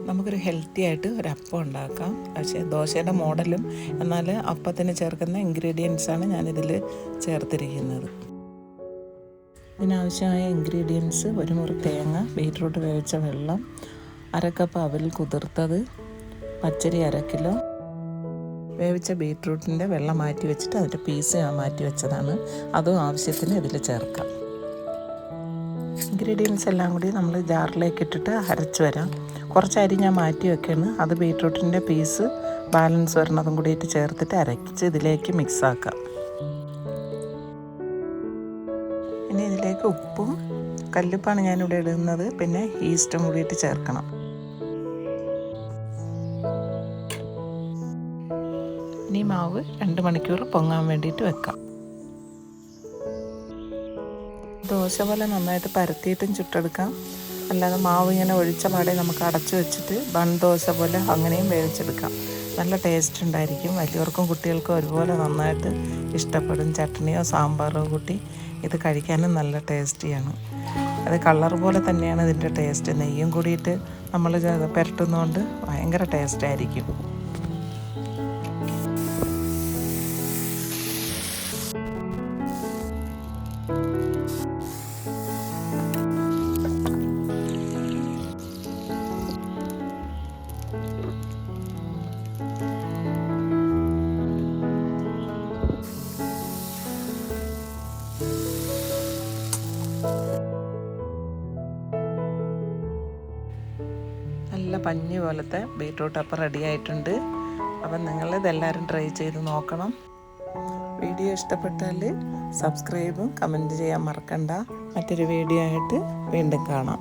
നമുക്കൊരു ഹെൽത്തി ആയിട്ട് ഒരു അപ്പം ഉണ്ടാക്കാം. പക്ഷേ ദോശയുടെ മോഡലും എന്നാൽ അപ്പത്തിന് ചേർക്കുന്ന ഇൻഗ്രീഡിയൻസാണ് ഞാനിതിൽ ചേർത്തിരിക്കുന്നത്. ഇതിനാവശ്യമായ ഇൻഗ്രീഡിയൻസ്: ഒരു മുറി തേങ്ങ, ബീറ്റ്റൂട്ട് വേവിച്ച വെള്ളം, 1/2 കപ്പ് അവിൽ കുതിർത്തത്, പച്ചരി 1/2 കിലോ, വേവിച്ച ബീറ്റ്റൂട്ടിൻ്റെ വെള്ളം മാറ്റി വെച്ചിട്ട് അതിൻ്റെ പീസ് മാറ്റി വെച്ചതാണ്. അതും ആവശ്യത്തിന് ഇതിൽ ചേർക്കാം. ഇൻഗ്രീഡിയൻസ് എല്ലാം കൂടി നമ്മൾ ജാറിലേക്ക് ഇട്ടിട്ട് അരച്ച് വരാം. കുറച്ച് അരി ഞാൻ മാറ്റി വെക്കുകയാണ്. അത് ബീറ്റ്റൂട്ടിൻ്റെ പീസ് ബാലൻസ് വരണതും കൂടിയിട്ട് ചേർത്തിട്ട് അരച്ച് ഇതിലേക്ക് മിക്സ് ആക്കാം. ഇനി ഇതിലേക്ക് ഉപ്പും കല്ലുപ്പാണ് ഞാനിവിടെ ഇടുന്നത്, പിന്നെ ഈസ്റ്റും കൂടിയിട്ട് ചേർക്കണം. ഇനി മാവ് 2 മണിക്കൂർ പൊങ്ങാൻ വേണ്ടിയിട്ട് വെക്കാം. ദോശ പോലെ നന്നായിട്ട് പരത്തിയിട്ടും ചുട്ടെടുക്കാം. അല്ലാതെ മാവ് ഇങ്ങനെ ഒഴിച്ച പാടെ നമുക്ക് അടച്ചു വെച്ചിട്ട് ബൺ ദോശ പോലെ അങ്ങനെയും വേവിച്ചെടുക്കാം. നല്ല ടേസ്റ്റ് ഉണ്ടായിരിക്കും. വലിയവർക്കും കുട്ടികൾക്കും ഒരുപോലെ നന്നായിട്ട് ഇഷ്ടപ്പെടും. ചട്നിയോ സാമ്പാറോ കൂട്ടി ഇത് കഴിക്കാനും നല്ല ടേസ്റ്റിയാണ്. അത് കളർ പോലെ തന്നെയാണ് ഇതിൻ്റെ ടേസ്റ്റ്. നെയ്യും കൂടിയിട്ട് നമ്മൾ പുരട്ടുന്നതുകൊണ്ട് ഭയങ്കര ടേസ്റ്റായിരിക്കും. നല്ല പഞ്ഞി പോലത്തെ ബീറ്റ്റൂട്ട് അപ്പം റെഡി ആയിട്ടുണ്ട്. അപ്പം നിങ്ങളിതെല്ലാവരും ട്രൈ ചെയ്ത് നോക്കണം. വീഡിയോ ഇഷ്ടപ്പെട്ടാൽ സബ്സ്ക്രൈബും കമൻറ്റ് ചെയ്യാൻ മറക്കണ്ട. മറ്റൊരു വീഡിയോ ആയിട്ട് വീണ്ടും കാണാം.